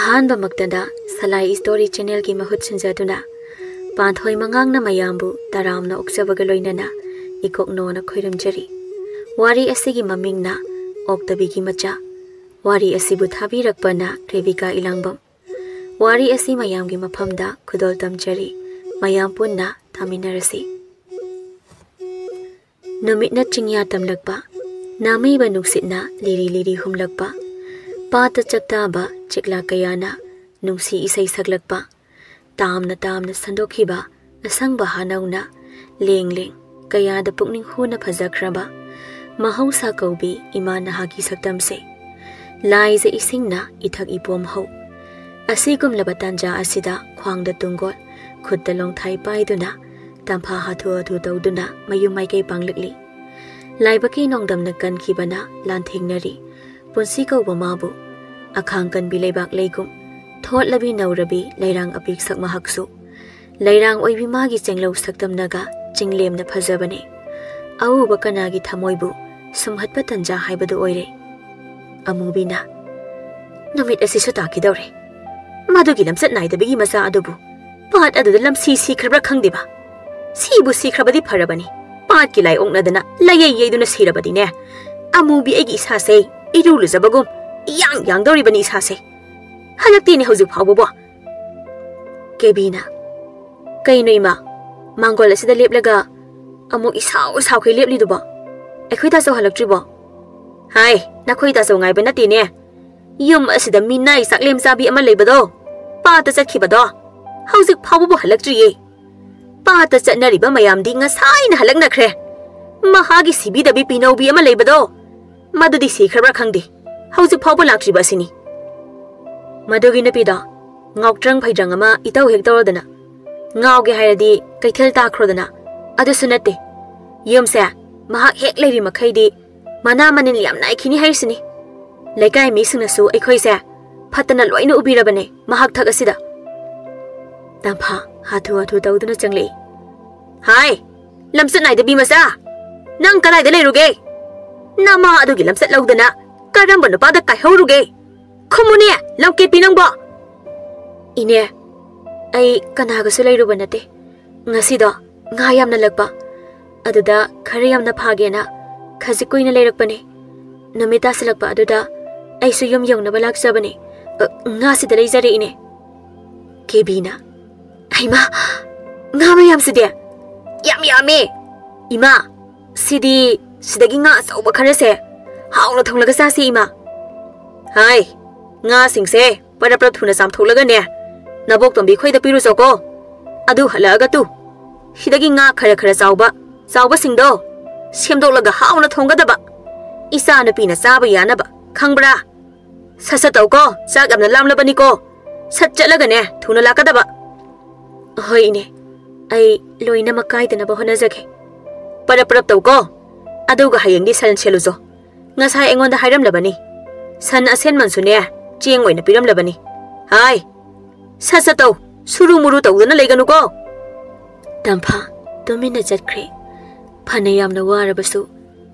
अहानबमक्तदा सलाई story channel की महूत सिंजदुना पांथोई मंगांगना मयामबु तरामना उक्सबगा लोइनना इकोकनोना खोइरमजरी वारी असिगी ममिंगना ओक्तबी की मचा वारी असिबु थाबिरकपना रेबिका इलांगबम वारी असि मयामगी मफमदा खुदोल तमजरी मयाम पुन्ना थामिनरसी नुमितना चिंगया तमलकपा नामैबा नुक्सितना लिरी लिरी हुमलकपा पात चक्ताबा चिकला कयाना नुंसी इसै सकलकपा तामना तामना संदोखिबा असंगबा हानौना लेंग लेंग कयादा पुकनिंग हुना फजख्रबा महौसा कौबी इमा नहागी सक्तमसे लाइजे इसिंगना इथक इपोम हौ असिगुमलबा तांजा असिदा ख्वांगदा तुंगोल खुद्दा लोंथाई पाइदुना तंफा हाथु अथु तौदुना मयुम माइकै पांगलकली लाइबकी नोंगदमना कनखिबना लांथेंगनरी पुंसी कौबा माबु अखांग कनबी लेबाक लेगुम थोटलबी नौरबी लैरांग अपिक सक महक्सु लैरांग ओइबी मागी चेंगलौ सक्तमनगा चिंगलेमना फजबने अउबा कनागी थमोइबु सुमहतपा तंजा हाइबदु ओइरे अमुबीना नुमित असिसु ताकिदौरे मदुगी लमसत नाइदबीगी मसा अदुबु पाट अदुदा लमसी सिख्रबा खंगदिबा सिबु सिख्रबदी फरबनी पाट की लाई ओंगनदना लयै येदुना सिरबदीने Amubi एगी इसासे इरुलुजबगुम yang yang dori bani sase halakti ne hojik phawbo kebina kaino ima mangol asida leplega amu isau sau khoi lepli duba ekhoi ta so halaktri bo hai na khoi ta so ngai bana ti ne yum asida minai saklem sabi ama leibado pa ta chatki bado hojik phawbo halaktri ye pa ta chatnari ba mayam di nga sai na halakna khre mahagi sibi da bi pino bi ama leibado madudi sikhra khangdi हौजिक फावबो लाक्ट्रिबासिनी मदुगी नपीदा ngawtrang phaijang ama itau hek tawdana ngawge hairadi kaithel takhrodana adusu nate yumse mahak hek leiri makhaidi mana manin yam nai khini haisini lekai mi singnasu ekhoi se phatana loina ubirabane mahak thak asida tampha hathu athu tawduna changle hai lamsat nai da bi masa nang kalai da leiruge nama adugi lamsat lawdana Kadang benda pada kai hauruge. Kamu ni, langkit pinang ba? Ini, ay kanaga sulay ruban nate. Ngasi da, ngayam na lagba. Aduda, kariyam na phage na. Khazikoy na layrak pa ni. Namita sa lagba aduda, ay suyom yung na balag sa bani. Ngasi dalay zari ini. Kebina. Ay ma, ngamayam si dia. Yami. Ima, sidagi nga sa ubakarase. हाउना थोंलगा सासी इमा हाय nga singse para pra thuna sam tholaga ne nabok tombi khoida piru soko adu halaga tu hidagi nga khara khara chawba singdo semdolaga hauna thonga daba isa na pina saba yana ba khangbra sasa tau ko sak amna lamlabani ko sat chalaga ne thuna laka daba hoi ne ai loina makai tana ba hona jage para pra tau ko adu ga hayang di sal cheluzo ngasai engonda hairam labani san asen mansune cheng oina piram labani hai sasa tau suru muru tawdana leiganu ko tampha tumina jatkre phanayam na warabasu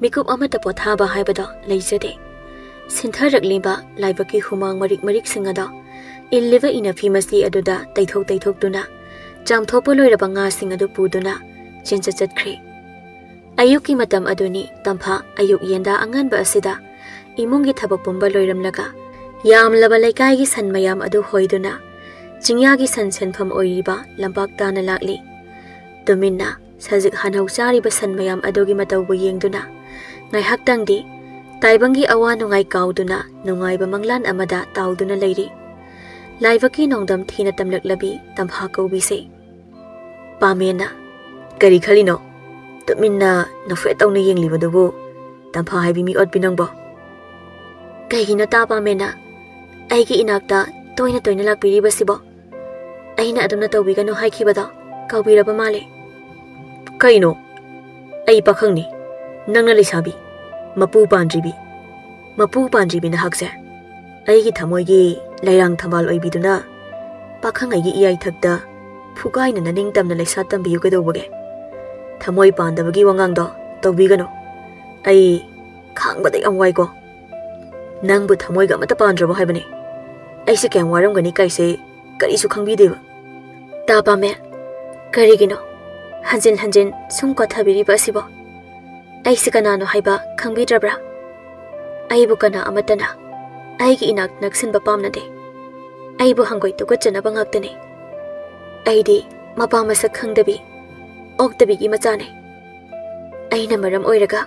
mikup amata pothaba haibada leijade sintharak liba laibaki humang marik singada illiva ina phimasi aduda taithok duna jamthopo loiraba nga singadu puduna chincha jatkre ayuki matam aduni tampha ayuk yenda angan ba asida imungi thabak pumba loiramlaga yam laba laikai gi san mayam adu hoiduna jingya gi san senpham oiriba lambak tana lakli tuminna sajik hanau chari ba san mayam adu gi mataw bu yengduna ngai haktang di taibangi awa nungai kauduna nungai ba manglan amada tauduna leiri laibaki nongdam thina tamlak labi tampha ko bi se pamena kari khalino Minna na fe tau na yeng liba dubu tampha haibi mi ot pinang bo kaigino tapa mena aigi inakta toina lakpiri basibo aina adumna tawbiga no haikibada kawbira ba male kaino ai pakhang ni nangna lisabi mapu pandribi na hakse aigi thamoi gi lairang thamal oibiduna pakhang aigi iyai thakda phukai na naning tamna laisa tambiyu kedoboge Thamoi pandabagi wangang do tawbigano ai khangbada amwai ko nangbu thamoi ga mata pandrabo haibani ꯑꯩꯁꯦ ꯀꯌꯥꯝ ꯋꯥꯔꯝꯒꯅꯤ ꯀꯥꯏꯁꯦ ꯀꯔꯤꯁꯨ ꯈꯪꯕꯤꯗꯦꯕ ꯇꯥꯕ ꯃꯦ ꯀꯔꯤꯒꯤꯅꯣ ꯍꯟꯖꯤꯟ ꯍꯟꯖꯤꯟ ꯁꯨꯝ ꯀꯣꯊꯕꯤꯔꯤꯕ ꯑꯁꯤꯕꯣ ꯑꯩꯁꯦ ꯀꯅꯥꯅꯣ ꯍꯥꯏꯕ ꯈꯪꯕꯤꯗ꯭ꯔꯕ꯭ꯔꯥ ꯑꯩꯕꯨ ꯀꯅꯥ ꯑꯃꯠꯇꯅ ꯑꯩꯒꯤ ꯏꯅꯥꯛ ꯅꯛꯁꯤꯟꯕ ꯄꯥꯝꯅꯗꯦ ꯑꯩꯕꯨ ꯍꯪꯒꯣꯏ ꯇꯨꯀꯠꯆꯅꯕ ꯉꯥꯛꯇꯅꯤ ꯑꯩꯗꯤ ꯃꯄꯥ ꯃꯁꯛ ꯈꯪꯗꯕꯤ ꯑꯣꯛꯇꯕꯤꯒꯤ ꯃꯆꯥꯅꯤ ꯑꯩꯅ ꯃꯔꯝ ꯑꯣꯏꯔꯒ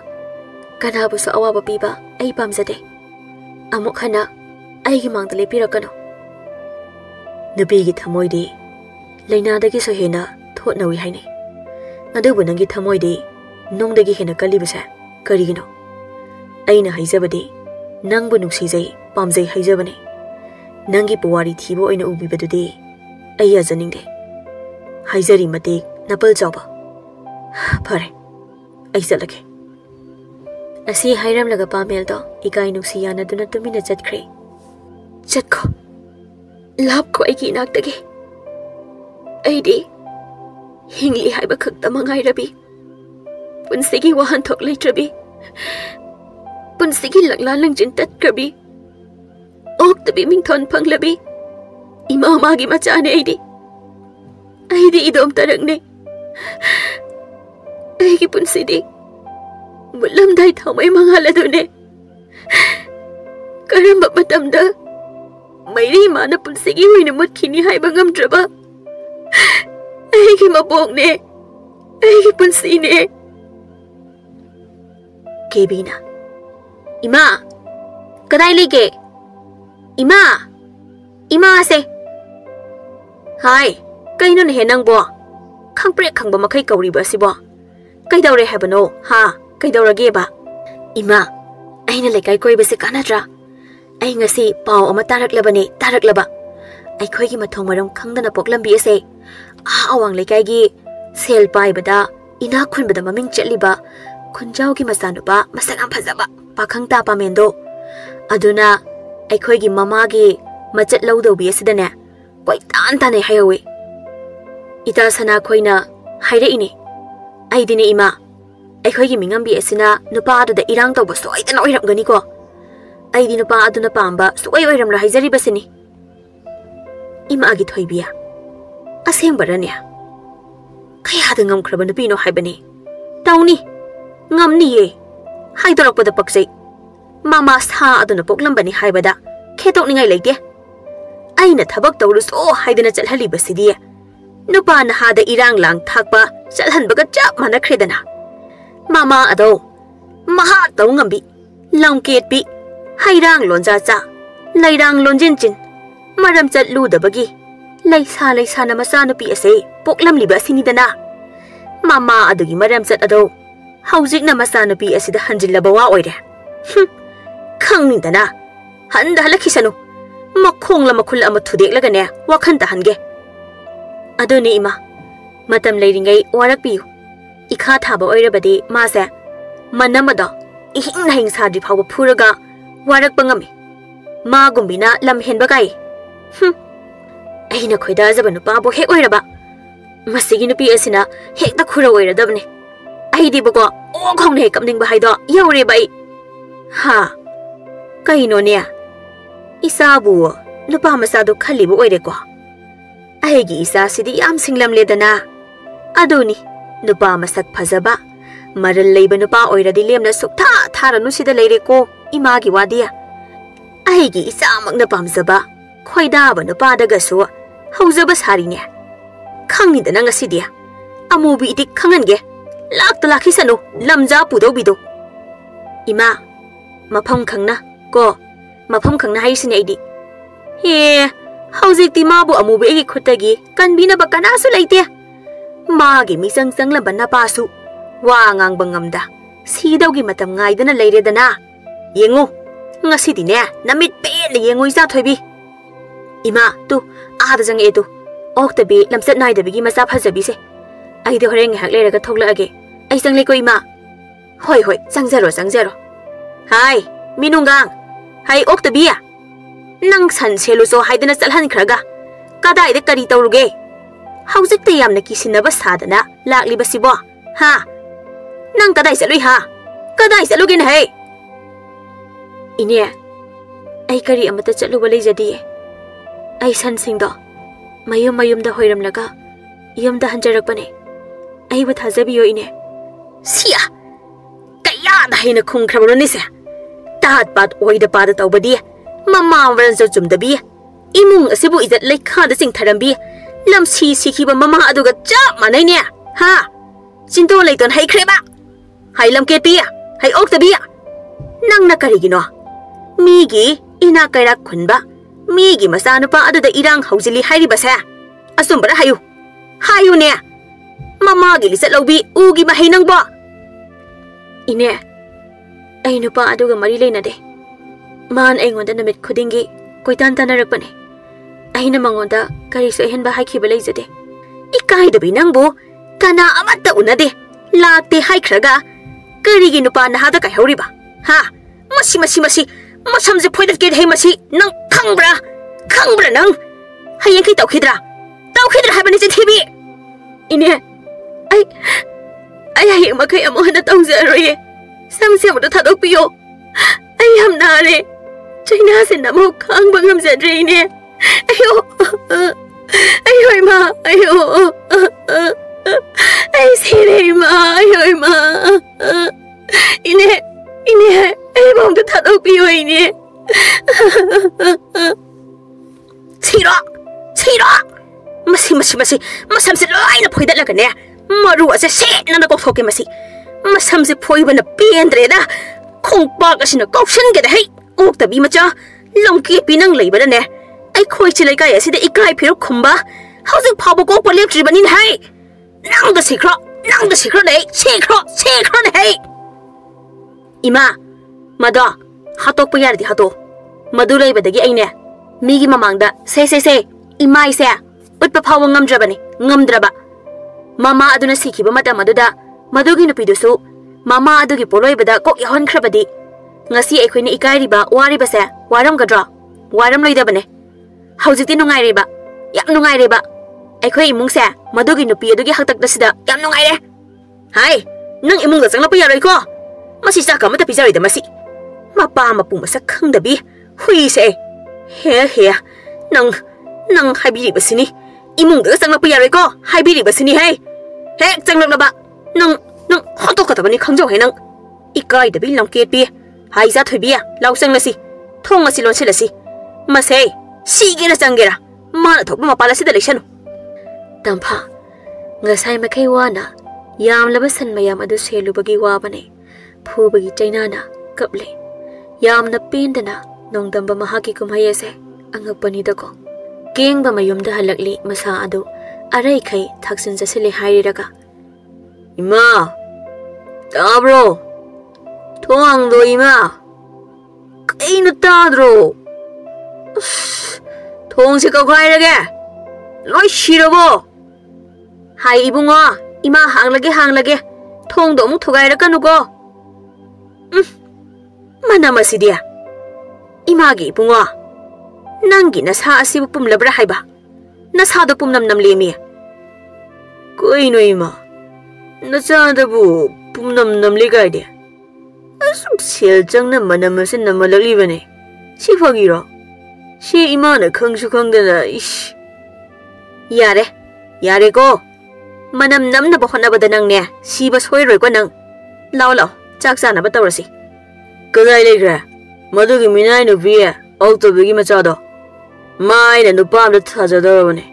ꯀꯅꯥꯕꯨꯁꯨ ꯑꯋꯥꯕ ꯄꯤꯕ ꯑꯩ ꯄꯥꯝꯖꯗꯦ ꯑꯃꯨꯛ ꯍꯟꯅ ꯑꯩꯒꯤ ꯃꯥꯡꯗ ꯂꯦꯞꯄꯤꯔꯛꯀꯅꯨ ꯅꯨꯄꯤꯒꯤ ꯊꯃꯣꯏꯗꯤ ꯂꯩꯅꯥꯗꯒꯤꯁꯨ ꯍꯦꯟꯅ ꯊꯣꯠꯅꯧꯏ ꯍꯥꯏꯅꯩ ꯑꯗꯨꯕꯨ ꯅꯪꯒꯤ ꯊꯃꯣꯏꯗꯤ ꯅꯨꯡꯗꯒꯤ ꯍꯦꯟꯅ ꯀꯜꯂꯤꯕꯁꯦ ꯀꯔꯤꯒꯤꯅꯣ ꯑꯩꯅ ꯍꯥꯏꯖꯕꯗꯤ ꯅꯪꯕꯨ ꯅꯨꯡꯁꯤꯖꯩ ꯄꯥꯝꯖꯩ ꯍꯥꯏꯖꯕꯅꯤ ꯅꯪꯒꯤ ꯄꯨꯋꯥꯔꯤ ꯊꯤꯕ ꯑꯣꯏꯅ ꯎꯕꯤꯕꯗꯨꯗꯤ ꯑꯩ ꯌꯥꯖꯅꯤꯡꯗꯦ ꯍꯥꯏꯖꯔꯤ ꯃꯇꯤꯛ ꯅꯄꯜ ꯆꯥꯎꯕ ꯐꯔꯦ ꯑꯩ ꯆꯠꯂꯒꯦ ꯑꯁꯤ ꯍꯥꯏꯔꯝꯂꯒ ꯄꯥꯃꯦꯜꯗꯣ ꯏꯀꯥꯏ ꯅꯨꯡꯁꯤ ꯌꯥꯅꯗꯨꯅ ꯇꯨꯃꯤꯟꯅ ꯆꯠꯈ꯭ꯔꯦ ꯆꯠꯈꯣ ꯂꯥꯞꯈꯣ ꯑꯩꯒꯤ ꯏꯅꯥꯛꯇꯒꯤ ꯑꯩꯗꯤ ꯍꯤꯡꯂꯤ ꯍꯥꯏꯕ ꯈꯛꯇ ꯃꯉꯥꯏꯔꯕꯤ ꯄꯨꯟꯁꯤꯒꯤ ꯋꯥꯍꯟꯊꯣꯛ ꯂꯩꯇ꯭ꯔꯕꯤ ꯄꯨꯟꯁꯤꯒꯤ ꯂꯛꯂꯥ ꯂꯪꯖꯤꯟ ꯇꯠꯈ꯭ꯔꯕꯤ ꯑꯣꯛꯇꯕꯤ ꯃꯤꯡꯊꯣꯟ ꯐꯪꯂꯕꯤ ꯏꯃꯥ ꯃꯥꯒꯤ ꯃꯆꯥꯅꯦ ꯑꯩꯗꯤ ꯏꯗꯣꯝ ꯇꯔꯛꯅꯦ ꯑꯩꯒꯤ ꯄꯨꯟꯁꯤꯗꯤ ꯃꯨꯠꯂꯝꯗꯥꯏ ꯊꯥꯎꯃꯩ ꯃꯉꯥꯜ ꯑꯗꯨꯅꯦ ꯀꯔꯝꯕ ꯃꯇꯝꯗ ꯃꯩꯔꯤ ꯃꯥꯅ ꯄꯨꯟꯁꯤꯒꯤ ꯑꯣꯏꯅ ꯃꯨꯠꯈꯤꯅꯤ ꯍꯥꯏꯕ ꯉꯝꯗ꯭ꯔꯕ ꯑꯩꯒꯤ ꯃꯕꯣꯛꯅꯦ ꯑꯩꯒꯤ ꯄꯨꯟꯁꯤꯅꯦ ꯀꯦꯕꯤꯅ ꯏꯃꯥ ꯀꯗꯥꯏ ꯂꯩꯒꯦ ꯏꯃꯥ ꯏꯃꯥꯁꯦ ꯍꯥꯏ ꯀꯩꯅꯣꯅꯦꯍꯦ ꯅꯪꯕꯣ ꯈꯪꯄ꯭ꯔꯦꯛ ꯈꯪꯕ ꯃꯈꯩ ꯀꯧꯔꯤꯕ ꯑꯁꯤꯕꯣ ꯀꯩꯗꯧꯔꯦ ꯍꯥꯏꯕꯅꯣ ꯍꯥ ꯀꯩꯗꯧꯔꯒꯦꯕ ꯏꯃꯥ ꯑꯩꯅ ꯂꯩꯀꯥꯏ ꯀꯣꯏꯕꯁꯦ ꯀꯥꯟꯅꯗ꯭ꯔꯥ ꯑꯩ ꯉꯁꯤ ꯄꯥꯎ ꯑꯃ ꯇꯥꯔꯛꯂꯕꯅꯦ ꯇꯥꯔꯛꯂꯕ ꯑꯩꯈꯣꯏꯒꯤ ꯃꯊꯣꯡ ꯃꯔꯝ ꯈꯪꯗꯅ ꯄꯣꯛꯂꯝꯕꯤ ꯑꯁꯦ ꯑꯋꯥꯡ ꯂꯩꯀꯥꯏꯒꯤ ꯁꯦꯜ ꯄꯥꯏꯕꯗ ꯏꯅꯥꯛ ꯈꯨꯟꯕꯗ ꯃꯃꯤꯡ ꯆꯠꯂꯤꯕ ꯈꯨꯟꯖꯥꯎꯒꯤ ꯃꯆꯥꯅꯨꯄꯥ ꯃꯁꯛ ꯌꯥꯝ ꯐꯖꯕ ꯄꯥꯈꯪ ꯇꯥ ꯄꯥꯃꯦꯟꯗꯣ ꯑꯗꯨꯅ ꯑꯩꯈꯣꯏꯒꯤ ꯃꯃꯥꯒꯤ ꯃꯆꯠ ꯂꯧꯗꯧꯕꯤ ꯑꯁꯤꯗꯅꯦ ꯀꯣꯏꯇꯥꯟ ꯇꯥꯟꯅꯩ ꯍꯥꯏꯍꯧꯏ ꯏꯇꯥ ꯁꯅꯥ ꯈꯣꯏꯅ ꯍꯥꯏꯔꯛꯏꯅꯦ ꯑꯩꯗꯤꯅꯦ ꯏꯃꯥ ꯑꯩꯈꯣꯏꯒꯤ ꯃꯤꯉꯝꯕꯤ ꯑꯁꯤꯅ ꯅꯨꯄꯥ ꯑꯗꯨꯗ ꯏꯔꯥꯡ ꯇꯧꯕ ꯁꯣꯏꯗꯅ ꯑꯣꯏꯔꯝꯒꯅꯤꯀꯣ ꯑꯩꯗꯤ ꯅꯨꯄꯥ ꯑꯗꯨꯅ ꯄꯥꯝꯕ ꯁꯨꯛꯑꯣꯏ ꯑꯣꯏꯔꯝꯂꯣꯏ ꯍꯥꯏꯖꯔꯤꯕꯁꯤꯅꯤ ꯏꯃꯥꯒꯤ ꯊꯣꯏꯕꯤꯌꯥ ꯑꯁꯦꯡꯕꯔꯅꯦ ꯀꯌꯥꯗ ꯉꯝꯈ꯭ꯔꯕ ꯅꯨꯄꯤꯅꯣ ꯍꯥꯏꯕꯅꯤ ꯇꯧꯅꯤ ꯉꯝꯅꯤꯌꯦ ꯍꯥꯏꯗꯣꯔꯛꯄꯗ ꯄꯛꯆꯩ ꯃꯃꯥ ꯁꯥ ꯑꯗꯨꯅ ꯄꯣꯛꯂꯝꯕꯅꯤ ꯍꯥꯏꯕꯗ ꯈꯦꯇꯣꯛꯅꯤꯡꯉꯥꯏ ꯂꯩꯇꯦ ꯑꯩꯅ ꯊꯕꯛ ꯇꯧꯔꯨꯁꯣ ꯍꯥꯏꯗꯅ ꯆꯠꯍꯜꯂꯤꯕꯁꯤꯗꯤ ꯅꯨꯄꯥ ꯅꯍꯥꯗ ꯏꯔꯥꯡ ꯂꯥꯡ ꯊꯥꯛꯄ ꯆꯠꯍꯟꯕꯒ ꯆꯞ ꯃꯥꯟꯅꯈ꯭ꯔꯦꯗꯅ ꯃꯃꯥ ꯑꯗꯣ ꯃꯍꯥ ꯇꯧ ꯉꯝꯕꯤ ꯂꯝꯀꯦꯠꯄꯤ ꯍꯩꯔꯥꯡ ꯂꯣꯟꯖꯥ ꯆꯥ ꯂꯩꯔꯥꯡ ꯂꯣꯟꯖꯤꯟ ꯆꯤꯟ ꯃꯔꯝ ꯆꯠꯂꯨꯗꯕꯒꯤ ꯂꯩꯁꯥ ꯂꯩꯁꯥꯅ ꯃꯆꯥꯅꯨꯄꯤ ꯑꯁꯦ ꯄꯣꯛꯂꯝꯂꯤꯕ ꯑꯁꯤꯅꯤꯗꯅ ꯃꯃꯥ ꯑꯗꯨꯒꯤ ꯃꯔꯝ ꯆꯠ ꯑꯗꯣ ꯍꯧꯖꯤꯛꯅ ꯃꯆꯥꯅꯨꯄꯤ ꯑꯁꯤꯗ ꯍꯟꯖꯤꯜꯂꯕ ꯋꯥ ꯑꯣꯏꯔꯦ ꯈꯪꯅꯤꯗꯅ ꯍꯟꯗ ꯍꯜꯂꯛꯈꯤꯁꯅꯨ ꯃꯈꯣꯡ ꯃꯈꯨꯜ ꯑꯃ ꯊꯨꯗꯦꯛꯂꯒꯅꯦ ꯋꯥꯈꯟ ꯇꯥꯍꯟꯒꯦ ꯑꯗꯨꯅꯦ ꯏꯃꯥ ꯃꯇꯝ ꯂꯩꯔꯤꯉꯩ ꯋꯥꯔꯛꯄꯤꯌꯨ ꯏꯈꯥ ꯊꯥꯕ ꯑꯣꯏꯔꯕꯗꯤ ꯃꯥꯁꯦ ꯃꯅꯝ ꯑꯗꯣ इहिंग नहिंग साद्री फाव फुरगा वारक पंगमी मागुम्बिना लम हेनबा गाई अहिना खोइदा जब नुपाबो हेक ओइरबा मसिगी नुपी असिना हेकदा खुरा ओइरदबने अहिदी बको ओ खौने कमनिंग बा हाइदो यौरे बाई हा कहिनो ने इसाबु नुपा मसादो खलिबो ओइरेको अहिगी इसा सिदी याम सिंगलम लेदना अदुनी नुपा मसक फजबा मरल लेबा नुपा ओइरदी लेमना सुक्था थारनु सिदा लेरेको इमागी वादिया अहिगी इसा मगना पामजबा खोइदाबा नुपादगसु हौजबा सारिने खंगिदना ngasidia amubi idik khangange lakta lakhisanu lamja pudobido ima mafam khangna ko mafam khangna haisine idi he haujikti mabu amubi egi khutagi kanbina ba kanasu leite magi misang sangla banna pasu wa ngang bangamda sidawgi matam ngaidana leiredana yengu ngasidi ne namit pe yengoi za thoibi ima tu ada jang edu Oktabi lamsat naidabigi masa phajabi se ai de horeng hak leraga thoglage ai sang lekoi ma hoi hoi sangjaro hai minungang hai Oktabi ya nang san selu so haidana chalhan khraga kadai de kari tawruge haujik te yamna kisinaba sadana lakli basibo ha nang kadai chalui ha kadai chaluge na hai ine ai kari amata chaluba leijadi ai sansingdo mayum da hoiramlaga yumda hanjarakpane ai ba thajabiyo ine sia kaya da haina khungkhrabani se tat pat oida pada tawbadi mama waran zo chumdabi imung asibu izat lekha da sing tharambi lamsi sikhiba mama aduga cha manai ne ha sinto leiton hai khreba hai lamke pi hai oktabi nangna karigino migi ina kaira khunba migi masanupa aduda irang haujili hairi basa asumbara hayu ne mama gi lisat lobi ugi mahai nangbo ine ai nupa aduga mari leina de man aingonda namit khudingi koitan tanarakpane aina mangonda kari so hen ba haikhiba leijade ikai da binangbo kana amata unade lakte haikhraga kari gi nupa na hada kai horiba ha masi masamje phoidat ke hei masi nang khangbra nang hayeng kai tawkhidra habani je thibi ine ai hayeng makai amo hana tawjaroye samse mo thadok piyo ai ham nare China sin namo khang bangam zadre ine ayo ma ai sire ma ayo ma ine ai bom da thadok piyo ine Chira masi masamse loina phoidat lagane maru ase se na ko thoke masi masamse phoibana pendre da khongpa kasina kausan ge da hei Oktabi macha longki pinang leibada ne ai khoi chilai kai asida ikai phiro khumba hauzik phabo ko polep tribanin hai nang da sikro nei sikro nei ima mada hatok payar di hato madu leibadagi aine migi mamangda se imai se utpa phawo ngamdraba mama aduna sikhiba mata maduda madugi nupidusu mama adugi poloibada kok yahon khrabadi ngasi aikhoina ikairiba wari base waram gadra waram loidabane haujiti nungairiba yam nungairiba aikhoi imungse madugi nupi adugi haktak dasida yam nungaire hai nang imung da changla pa yaroi ko masi sa ka mata pizaroi da masi mapa mapu masak khangdabi hui se he nang haibiri basini imung da changla pa yaroi ko haibiri basini hai he changla ba nang hotok ka tabani khangjo he nang ikai da bi lamket pi hai za thoibia lausang lasi thong asi lon silasi masei sigera changera mana thokba mapala sida leishanu tampha ngasai makai wana yam laba san mayam adu selubagi wa bane phubagi chainana kaple yamna pendana nongdamba mahaki kumhayese angapani dako kengba mayumda halakli masa adu arai khai thaksin jasile hairiraga ima tabro Tuangdo ima kaino tadro thongse ka khairage loi shirabo hai ibunga ima hanglage thongdo mu thugaira kanugo manamasidia imagi ibunga nangi nasa asibu pumlabra haiba nasa do pumnam namlemi koino ima nasadabu pumnam namli gaide asuk sel changna manamasin namalali bane si phagiro si imana khangsu khangdana ish yare ko manam namna bahona badanang ne si ba soiroi ko nang lao chak chana ba tawrasi kadai legra madugi minai no bia Oktabi macha do mai na nupam da thajadorabane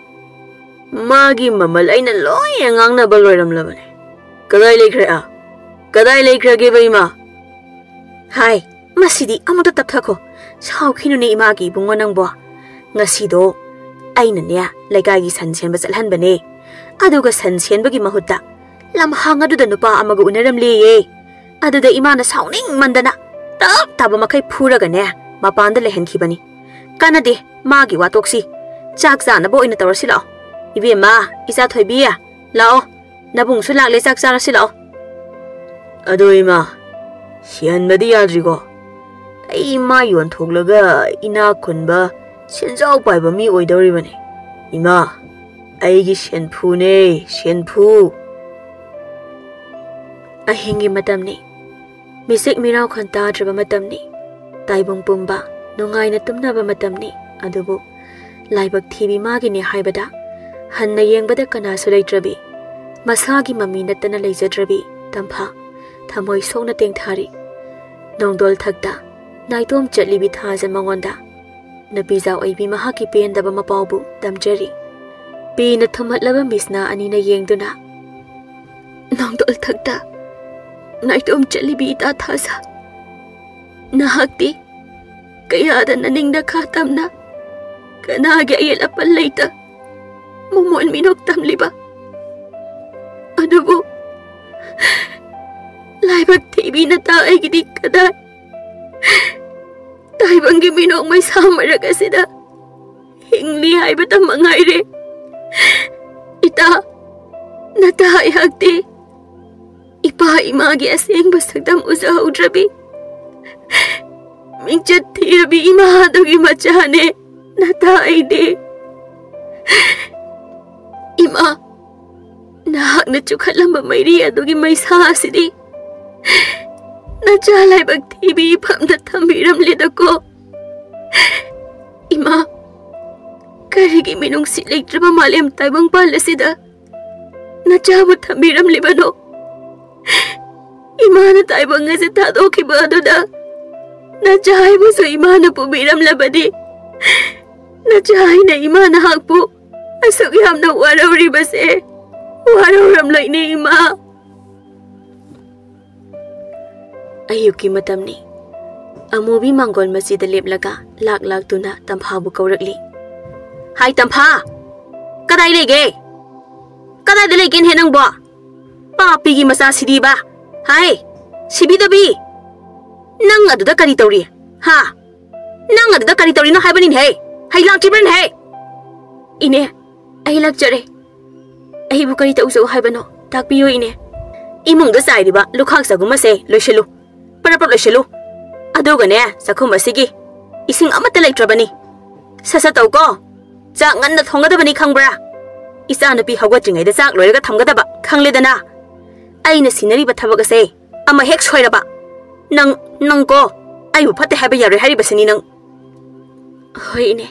magi mamal aina loi angangna baloiram labane kadai lekhra ge bai ma hai masidi amuta tapthako saukhinu ne imagi bungo nangbo ngasido aina ne laigai gi sanchen ba chalhan bane aduga sanchen bagi mahutta lam hanga du da nupa amaga unaram le ye aduda imana sauning mandana taba makai phuraga ne mapanda lehen khibani kanade magi watoksi chak jana bo ina tawrasi lao ibe ma isa thoibia lao nabung su lakle chak charasi lao adoima sian badi yadrigo ai ma yon thoglaga ina khunba senjau paiba mi oidori bane ima ai gi senphu ne senphu ahingi matamni misik mirau khanta draba matamni taibong pumba nungai na tumna ba matamni adubu laibak thibi magini haibada hanna yengbada kanasu leitrabi masagi mami natana leijadrabi tampha thamoi songna tengthari nongdol thakta naitom chatlibi thajan mangonda nabijaw aibi mahaki pendaba mapawbu tamjari pina thumatlaba misna anina yengduna nongdol thakta naitom chatlibi ita thasa nahakti kayada naningda khatamna kanage ayel apal leita mumol minok tamliba adubu laibak thibi na ta aigidi kada taibangi minok mai samaraga sida hingli haibata mangaire ita nata ayakti ipa imagi aseng basagdam uzahaudrabi mingchat thirabi ima adugi machane nata aide ima nahak na chukhalamba mairi adugi maisa asidi nacha laibak thibi phamna thambiram ledako ima karigi minung sileitraba malem taibang palasida nacha bu thambiram libano ima na taibang ase thadoki baduda nacha ibu so ima na pubiram labadi nacha ina ima na hakpu asuk yamna warawri base warawram laine ima ayuki matamni amubi mangol masjid leplaga lak lak tuna tampha bu kaurakli hai tampha kadai lege kadai de legen he nang bo papi gi masa sidi ba hai sibi dabi nang aduda kari tawri ha nang aduda kari tawri na haibanin he hai lak chibran he ine ai lak jare ai bu kari tawso haibano takpiyo ine imung da sai diba lukhak saguma se loishilu parapap loishilu aduga ne sakhum asigi ising amata leitrabani sasa tawko chak ngan na thongadabani khangbra isa napi hawatringai da chak loiraga thamgadaba khangledana aina sinari ba thabaga se ama hek soiraba nang ko ai bu phatte haba yare hari basini nang hoi ne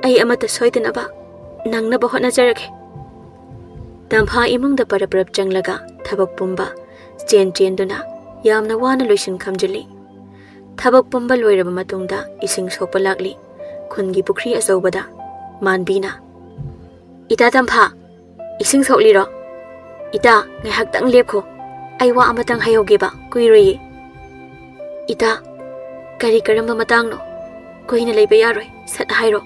ai amata soidana ba nang na ba hona jarake tampha imung da paraprap changlaga thabak pumba chen duna yamna wana loisin khamjali thabak pumba loiraba matungda ising sokpa lakli khungi pukri azobada manbina ita tampha ising sokli ro ita ngai hak tang lepkho ai wa amatang hayoge ba kuiroi ita kari karamba matang no koina leiba yaroi sat hairo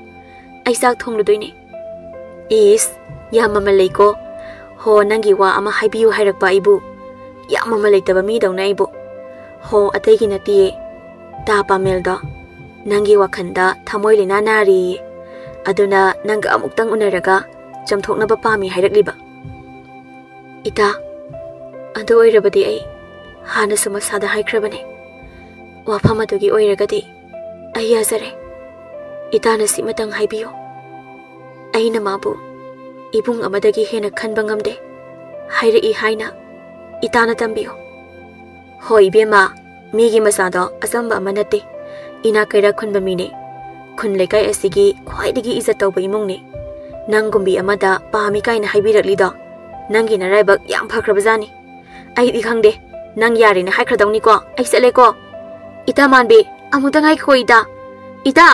ai sak thonglu doine is yamama leiko ho nangi wa ama haibiu hairakpa ibu yamama leitaba mi dawna ibu ho ategi nati ta pamel do nangi wakhanda thamoi lena nari aduna nanga amuktang unaraga chamthokna ba pami hairakliba ita adu oirabadi ai hana samasada haikrabane wafam adugi oiragadi ai yazare ita na simatang haibiyo aina mabu ibung amadagi hena khanba ngamde haira I haina itana tambiyo hoi bema migi masado asamba amanate ina kaira khunba mine khun lekai asigi khwaidagi izat tawba imungni nangumbi amada pami kaina haibirakli do nangi naraibak yam phakrabajani ai di khangde nang yari na haikradawni ko ai sele ko ita manbe amudangai khoida ita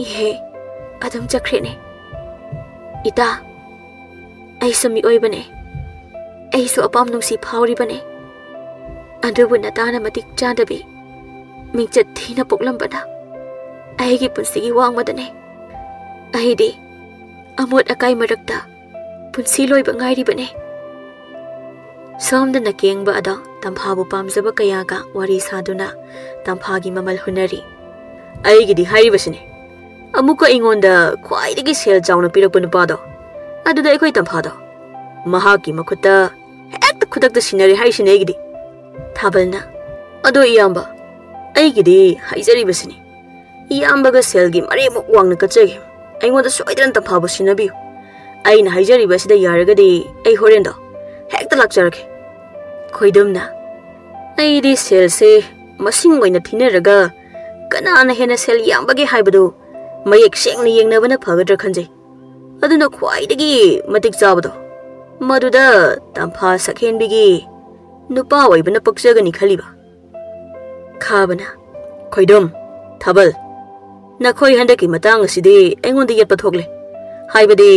ihe adam chakrene ita ai sumi oibane ai so apam nungsi phawri bane adubu natana matik chandabi mingchat thina poklambana ai gi punsi gi wangmadane ai de amot akai marakta punsi loiba ngairi bane somda nakengba ada tampha bu pamjaba kaya ga wari saduna tampha gi mamal hunari ai gi di hairi basine amuka ingonda khwaidagi sel jauna pirakpa nupado aduda ekoi tampha do mahaki makuta hekta khudakta sinari haisine gidi thabalna ado iyamba ai gidi haijari basine iyamba ga selgi mari muk wangna kachegi aingoda soidan tampha bu sinabi aina haijari basida yaragadi ai horendo hekta lakjarake khoidumna ai di sel se masing oina thineraga kana na hena sel yambage haibadu mayek sengna yengnabana phagadra khanjai aduna khwaidagi matik chabado maduda tampha sakhenbigi nupa oibana pakjagani khaliba khabana khoidom thabal nakhoi handaki matang asidi aingonda yetpa thokle haibadi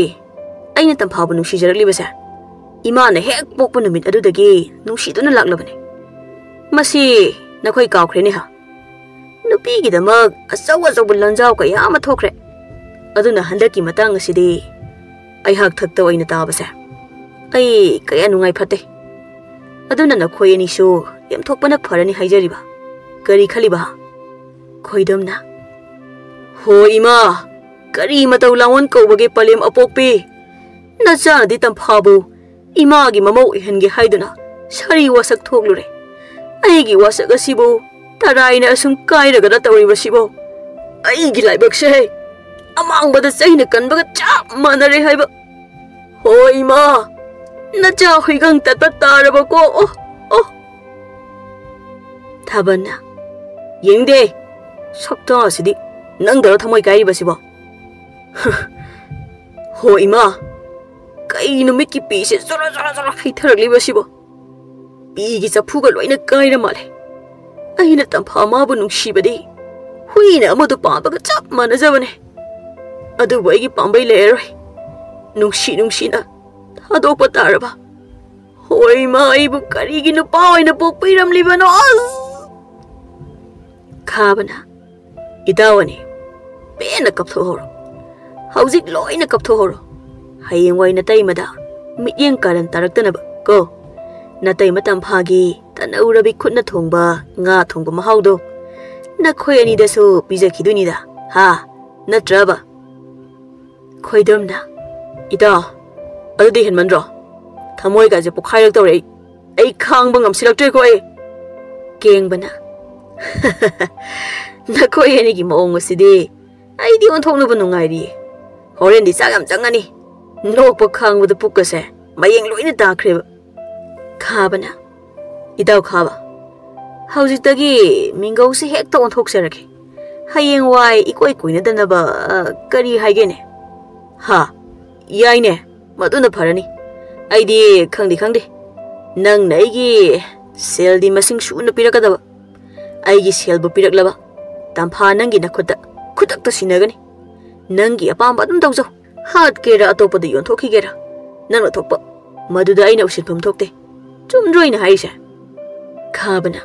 aina tampha bu nusi jarakli basa imana hek pokpa numit adudagi nusi duna laklabane masi nakhoi kawkhrene ha nupi gi damak asawa zaw lanjaw ka yama thokre aduna handaki matang asidi ai hak thakta oina ta basa ai kaya nungai phate aduna nakhoi ani shu yam thokpana pharani haijariba kari khaliba khoidomna ho ima kari matau lawon ko bage palem apokpi nacha di tamphabu ima gi mamau ihengi haiduna sari wasak thoklure aigi wasak asibu taraina asum kairaga da tawriba sibo aigi laibak se amang bada saina kanbaga chap manare haiba ho ima nacha huigang tatpa taraba ko oh thabana yengde sakta asidi nang dara thamoi kairiba sibo ho ima kai numit ki pi se zora haitharli basibo pi gi chafuga loina kaira male aina tampha ma bu nungsibadi huina amadu pabaga chap manajabane adu boigi pambai leroi nungsi na thadokpa taraba hoi ma ibu karigi nu paoina pokpiram libano khabana idawani pena kaptho horo hauzik loina kaptho horo hayeng wai natai mada mityeng karan taraktanaba ko natai matam phagi tanaurabi khutna thongba nga thongba mahaudo nakhoi ani dasu pijakhiduni da ha natraba khoidomna ida adudi henmanro thamoi ga je pokhairak tore ai khangba ngamsilaktre ko ai kengbana nakhoi ani gi maong asidi ai di on thongnu bu nungairi horen di chagam changani nokpa khangbu da pukase mayeng loina takreba khabana idaw khaba haujitagi mingau se hek ton thoksarake hayeng wai ikoi koina danaba kari haigene ha yaine maduna pharani aidi khangdi nang naigi seldi masing suna pirakadaba aigi selbu piraklaba tampha nangi nakhuta khutakta sinagani nangi apam adum tawjo hat kera atopadu yon thokhi gera nang thokpa maduda aina usinpham thokte chumdroina haisa khabana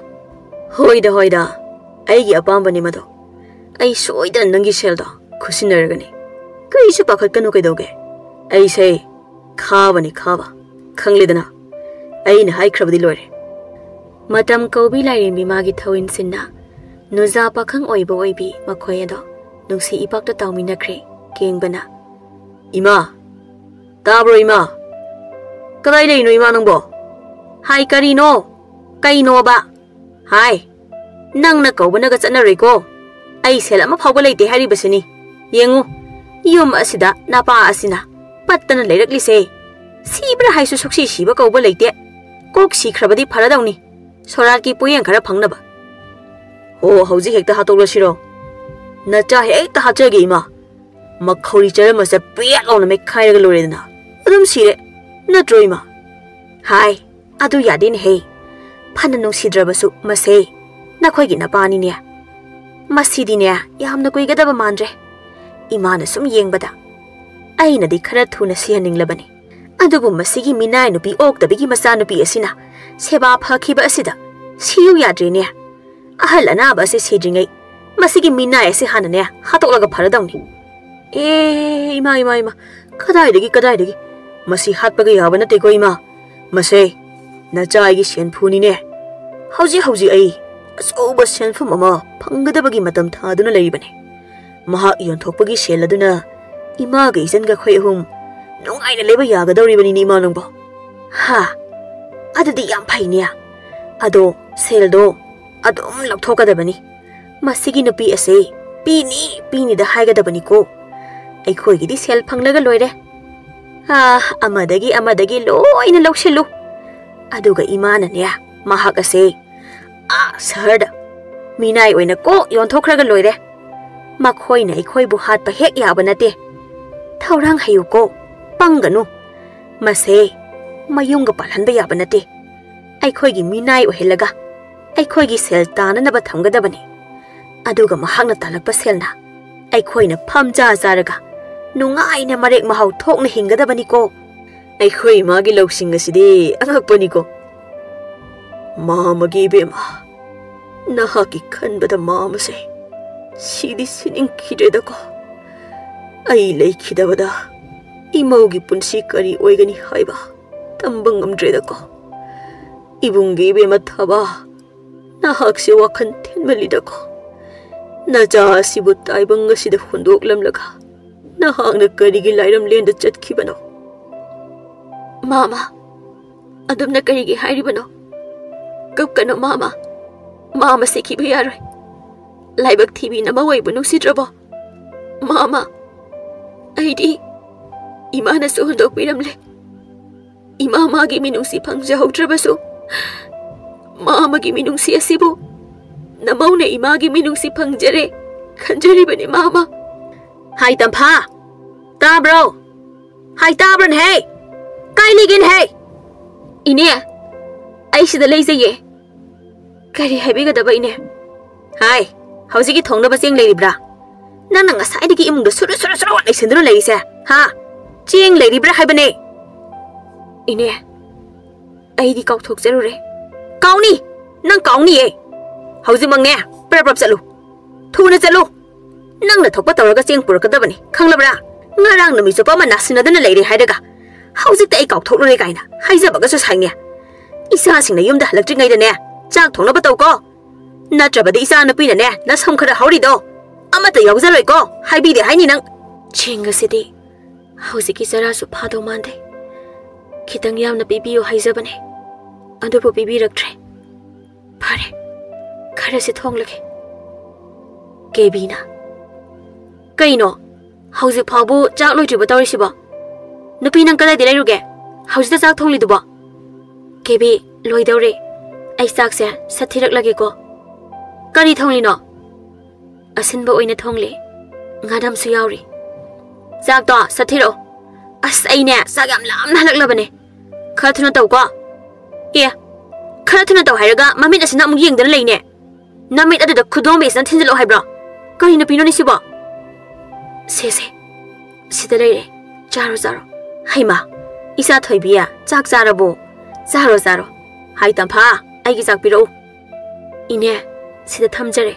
hoida aigi apam bani mado ai soida nangi selda khusinaragani kaisu pakhat kanu kaidoge ai sei khabani khaba khangledana aina haikrabdi lore matam kobi lain bimagi thawin sinna nuza pakhang oibo oibi makhoi ado nungsi ipakta tawmina khre kengbana ima tabro ima kadai leino ima nangbo hai karino kaino ba hai nangna kobana ga chanarei ko ai sel ama phawga leite hari basini yengu yum asida napa asina pattana leirakli se sibra haisu soksi siba koba leite kok sikhrabadi pharadawni sorat ki poyeng khara phangnaba ho hauji hekta hatokla siro nacha hekta hachage ima makhori charama se piak on me khairaga loredna adum sire natroima hai adu yadin he phana nungsidrabasu mase nakhoi gi napani ne masidi ne yamna koi gadaba mandre imana sum yengbada aina di khara thuna sihaning labani adubu masigi minai nupi oktabi gi masa nupi asina seba phakhiba asida siyu yadre ne ahal anaba se sidringai masigi minai ase hanane hatolaga pharadawni ima kadai masi hatpaga yabana te ko ima mase nacha gi senphuni ne hauji ai asoba senphum ama phanggadabagi matam thaduna leibane maha yon thokpagi seladuna ima ga isan ga khoi hum nungaina leba yagadawri bani ni ma nangbo ha adudi yam phaine ado seldo adum lakthogadabani masigi nupi ase pini da haigadabani ko ai khoi gi di sel phanglaga loire ha amadagi loina laushelu aduga imana ne mahak ase sarda minai oina ko yon thokhraga loire Makhoi na ikhoi bu hat pa hek ya banate. Thaurang hayu ko panganu. Mase mayung ga palhan ba ya banate. Aikhoi gi minai o helaga. Aikhoi gi sel tana na ba thamga da bani. Aduga mahang na talak pa sel na. Aikhoi na phamja zaraga. Nungai na marek mahau thok na hinga da bani ko. Aikhoi ma gi loksing asidi angak pani ko. Mama gi bema. Naha gi khan ba da mama se. Sidi sining khide da ko. Ai lei khida ba da. Imau gi punsi kari oigani haiba. Tambang amdre da ko. Ibung gi bema thaba. Nahak se wakhan thin mali da ko. Na ja sibu taibang asida hundok lam laga. Nahak na kari gi lairam len da chat khi bano. Mama, adum na kari gi hairi bano. Kap kano mama. Mama se ki bayaroi. Laibak TV na mawai bunong sidrabo. Mama, aidi ima na su hundok piramle. Ima magi minung si pangja haudrabaso. Mama gi minung si asibu. Namaw na ima gi minung si pangjare. Kanjari bani mama. Hai tampa. Ta bro. Hai ta bran hey. Kai ligin hey. Ine. Ai sida leizaye. Kari habiga daba ine. Hai. Hausigi thongna baseng leiribra. Nang nang asai digi imung da suru lai sendro leise. Ha. Chieng leiribra haibane. Ine. Ai di kau thok zarure. Kau ni. Nang kau ni eh. Hausi mangne. Prap chalu. Thuna chalu. Nang na thokpa tawraga cheng purakada bani. Khanglabra. Ngarang na misopa ma nasina dana leire haidaga. Hausi ta ai kau thok lore kaina. Haija baga so saingnya. Isa singna yumda halakri ngai da ne. Chak thongna ba taw ko. Natrabadi isa na pina ne. Na som khara hauri do. Amata yauzaroi ko. Haibi de haini nang. Chinga sidi. Hausi ki zara su phado mande. Khitang yamna bibiyo haija bane. Adubo bibi raktre. Phare. Khara se thong lage. Kebina. Kaino. Hausi phabu chak loi triba tawri siba. Nupi nang kalai de lairuge. Hausi ta chak thong li duba. Kebi loi daure. Ai chak se sathirak lage ko. Kari thong li no. Asin ba oina thong le. Ngadam su yauri. Chak to sathiro. As ai ne sak yam lam na halak labane. Khara thuna taw ko. Ye. Khara thuna taw hairaga mamit asina amuk yeng dana lei ne. Namit adu da khudong be san thinjalo haibra. Kari na pino ni siba. Se. Sida lei. Jaro. Haima. Isa thoibiya chak jarabo. Zaro. Hai tampa. Ai gi chak piro. Ine. Sida thamjare.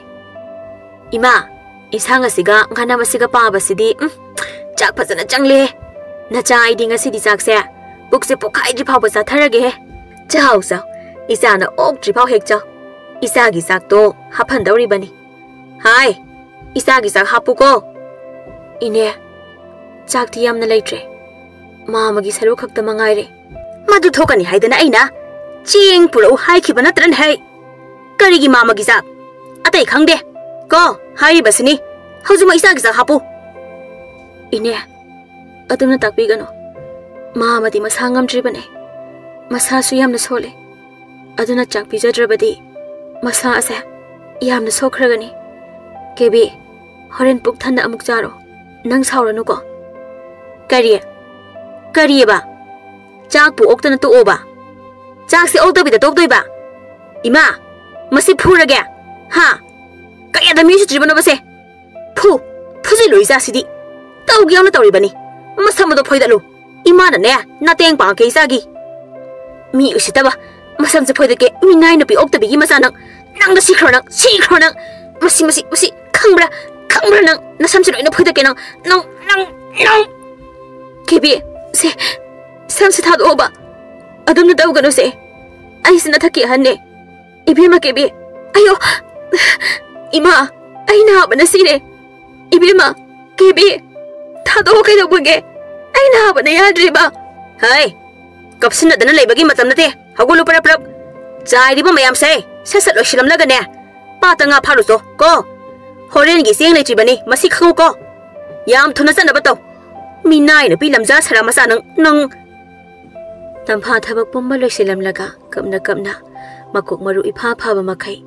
Ima. Isang asiga ngana masiga pa basidi. Chak phajana changle. Nacha ai dinga sidi chak se. Bukse pokhai ji phau basa tharage. Chao. Isa na ok ji phau hek cha. Isa gi chak to haphan dauri bani. Hai. Isa gi chak hapu ko. Ine. Chak ti yamna leitre. Mama gi saru khakta mangai re. Madu thokani haidana aina. Ching puro hai khibana tran hai. Kari gi mama gi chak. Atai khangde. Ko hai basini. Haujuma isa gi chak hapu. Ine. Adumna takpi gano. Mama di masangam tribane. Masa su yamna sole. Aduna chak pijadrabadi. Masa asa yamna sokhragani. Kebi horen puk thanda amuk charo. Nang sauranu ko. Kari ba. Chak pu oktana tu oba. Chak si oktabi da tok ba. Ima. Masi phurage. Ha. Kaya da mi su tribano base. Phuji loi ja sidi. Tau gyang na tawri bani. Masam do phoida lu. Ima na ne na teng pa ke isa gi. Mi usitaba. Masam se phoida ke mi nai na pi oktabi gi masa nang da sikhro nang. Masi khangbra nang na sam se loi na phoida ke nang. Kebi se sam se thad oba. Adum na tawgano se. Ai sina thaki hanne. Ibima kebi. Ayo. Ima. Ai na bana sire. Ibima kebi. Thado kai da buge. Ai na bana yadriba. Hai. Kapsina dana leibagi matam nate. Hagulu prap. Chai riba mayam se. Sasat loshilam laga ne. Patanga pharuso ko. Horen gi seng leichi bani masi khago ko. Yam thuna sana bato. Minai na pilamja sara masa nang Tampa thabak pumba loisilam laga kapna makuk maru ipha phaba makhai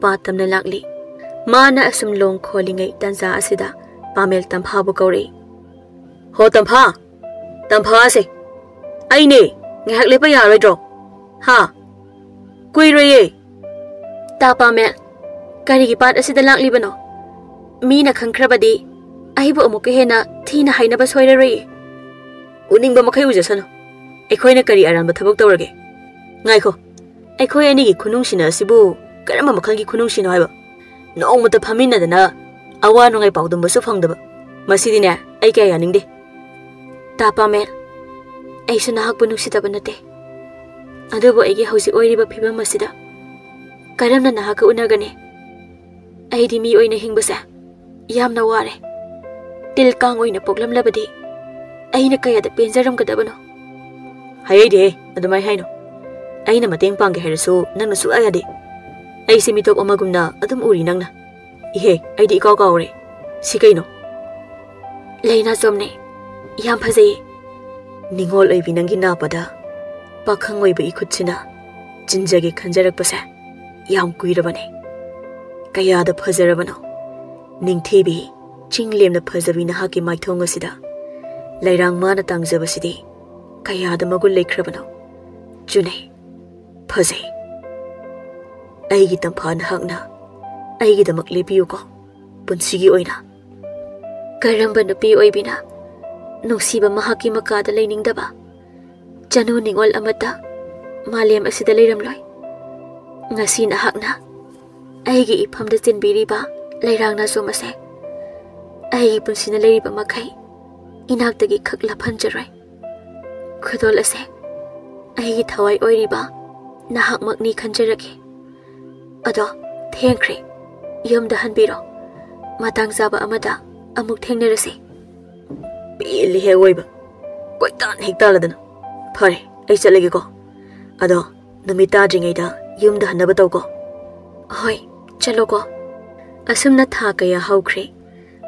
patam na lakli Mana asum long calling tanza asida, Pamel Tampa Bukori. Ho Tampa! Tampa se! I ne! Haklipaya redro! Ha! Query! Tapamel. Kari part asida lang libano. Mina kang krabadi. Aibo amukehena, Tina Hainaba soirere. Uning ba makayujasan. Equina kari around the Tabok Ngaiko. Equi any Kunungsina Sibu, Karama Makangi Kunungsina. No but the Pamina dana, a one on a powder was of Hongdaba. Masidina, a gay anning. Tapame. I should not have Bunusitabanate. Adobo Egi Hosi Oiriba Piba Masida. Karam Nahaka Unagane. Aidi me oin a hingbasa. Yam na ware. Til Kang in a poglam labadi. Aina Kaya the Penzaram Kadabano. Hayade, at my Hino. Aina Mating Pang Heraso, Nanasu Ayade. I see me top Omagumna, Adam Uri Nana. Ihe, I di Gogore. Sikano. Lena Somne. Yam Paze. Ningol a Vinangina Pada. Pakangway by Ikutsina. Jinjagi Kanjarak Pasa. Yam Guirabane. Kaya the Pazarabano. Ning Tibi. Chinglim the Pazavina Haki my tongue asida. Lairang Manatang Zavasidi. Kaya the Magul Lake Rabano. June. Paze. I get them pan hangna. I get them a clipiuko. Punsigi oina. Karamba no pi oibina. No siba mahaki makada lining daba. Janu ningol amata. Maliam asida liram loy. Ngasin ahakna. I get ipam the tin biriba. Lairang na somase. I punsina liriba makai. Inaktagi kakla panjaray. Kudol ase. I get Hawaii oiriba. Nahak magni kanjaraki. Ado, Thankri. Yum the hanbiro. Matang Zaba Amada. Amuk Tangnerasi. Billy Heweba. Quite done, Higdaladon. Pare, I shall let you go. Ado, the mitajing ada, yum the Hanabatogo. Hoi, Chalogo. Asumna Takaya Haukri.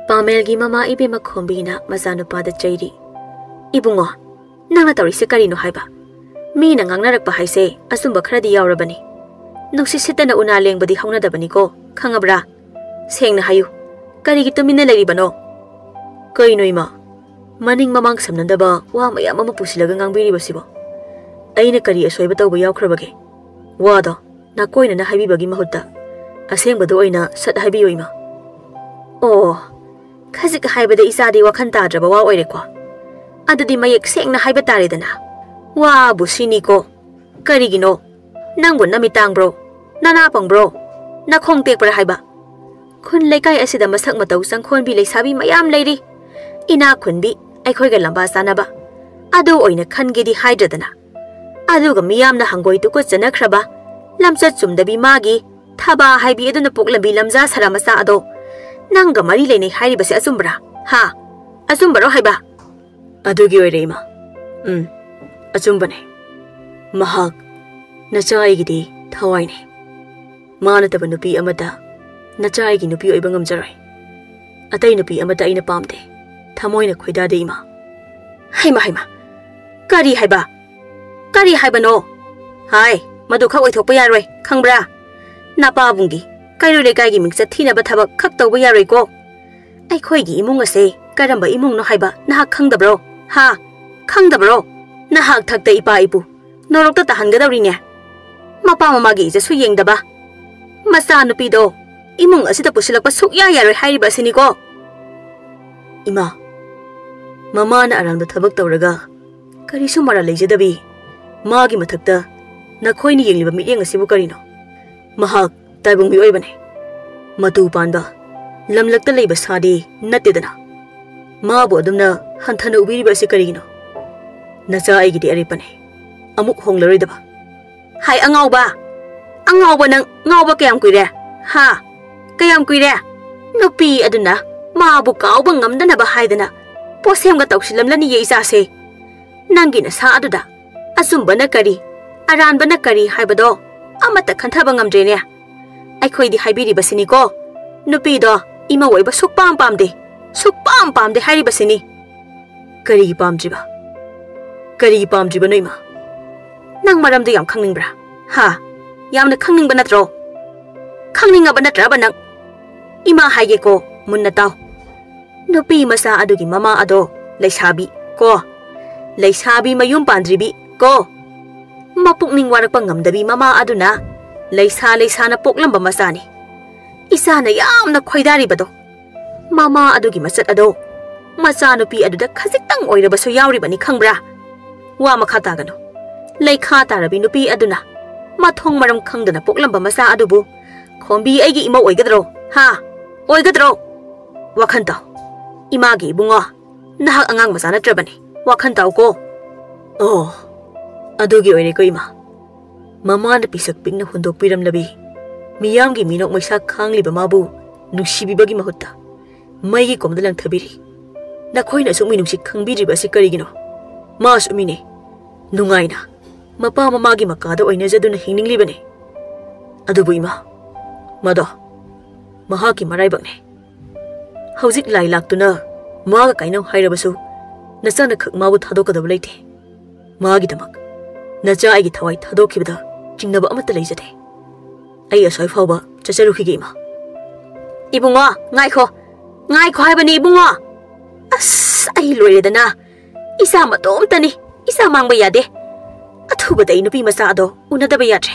Pamelgi Mama Ibi Makombina, Mazanupa the Jady. Ibungo. Nanatori Sikarino Haiba. Me nang narak bahay se, asumba kradi yaurabani. Nuksisita na unaling badi hong nadabani ko, kangabra. Seng na hayo. Karigito minalagibano. Koy no ima. Maning mamang samnandaba, wa maya mamapusilagang ang biribasibo. Ay na kari asoy bataw ba yaukrabage. Wado, na koy na nahabibagi mahudda. Aseng bado ay na sat habiyo ima. Oh, kasi kahayba da isa di wakanta draba wa oire ko. Ado di mayak seng na haybatari da na. Wa busini ko. Karigino. Nanggun na mitang bro. Nanapang bro. Nakongtek para haiba. Kun laikay asida masak mataw sang kon bilay sabi mayam layri. Ina kun bi ay koy galamba sana ba. Ado oy na kan gidi hydra dana. Ado ga miyam na hanggoy tukot sa nakraba. Lamsat sumdabi magi. Taba haibi ado na puklambi lamza saramasa ado. Nangga marilay na hayri ba si asumbra. Ha? Asumbaro haiba. Ado gi oy reyma. Achumbane. Mahak. Nachay gidi thawai ne. Mana taba nupi amata. Nachay gi nupi oiba ngamjaray. Atay nupi amata ay napamte. Thamoy na khoida de ima. Haima. Kari haiba. Kari haiba no. Hai. Madu khak oithok pa yaroy. Khangbra. Napa bungi. Kairo le kai gi mingsa thina ba thabak khak tawba yaroy ko. Ai khoi gi imung ase. Karamba imung no haiba. Nahak khangdabro. Ha. Khangdabro. Nahak thakta ipa ipu. Norokta tahangadaw rin niya. Mapa mamagi isa suyeng daba. Masa nupido. Imong asita pusilak pa sukya yaroy hayriba siniko. Ima. Mama na arang da tabak tawraga. Karisu mara layjadabi. Magi mathakta. Nakhoy ni yengliba miyeng asibu karino. Mahak taibong mi oibane. Matu panda. Lamlakta layba sadi natidana. Maabo adumna hanthana ubiriba si karino. Nasa ay gidi aripane. Amuk hong laroy daba. Hai angaw ba? Angaw ba nang ngaw ba kayam kuire? Ha? Kayam kuire? Nupi aduna. Maabu kaw bang ngamda na ba haydana? Posem ga tawsilam la niya isa se. Nangi na sa aduda. Asumba na kari. Aran ba na kari haybado? Amata kanta ba ngamdre niya? Ay koy di haybiri ba sini ko? Nupi do. Imaway ba sukpam pam de? Sukpam pam de hayri ba sini? Kari pam jiba. Kari pam jiba no ima. Nang maramdo yam khangningbra. Ha? Yam na khangning ba natro? Khangning ba natra ba nang? Ima haige ko munna taw. Nupi masa adugi mama ado laisabi ko. Laisabi mayum pandribi ko. Mapukning warakpa ngamdabi mama aduna laisa na poklamba masani. Isa na yamna khoidari-bado. Mama adugi masat ado. Macha nupi aduda khajitang oirabasu yauribani khangbra. Wa makha tagano. Laikha tarabi nupi aduna mathong maram khangdana poklamba masa adubu khombi aigi ima oigadro ha oigadro wakhan taw imagi bungo nahak angang masa natrabani wakhan taw ko oh adugi oire ko ima mama na pisak pingna hundok piram labi miyamgi minok maisa khangliba mabu nuksibibagi mahutta maigi komdalang thabiri nakhoina sumi nuksi khangbiriba si karigino ma sumine nungaina Mapa mamagi makada oina jaduna hinninglibane. Adubu ima. Mado. Mahaki maraibakne. Hauzik lai laktuna maga kainang hairabasu nasana khak mabu thadokadaba leite. Magi damak. Nacha aigi thawai thadokibada jingnaba amata leijate. Ai asoi fawba chacharukhige ima. Ibungo ngaikho. Ngaikho haibani ibungo. As ai loiredana. Isa matomtani. Isa mangba yade. Athouba dai nupi masa ado unadaba yatre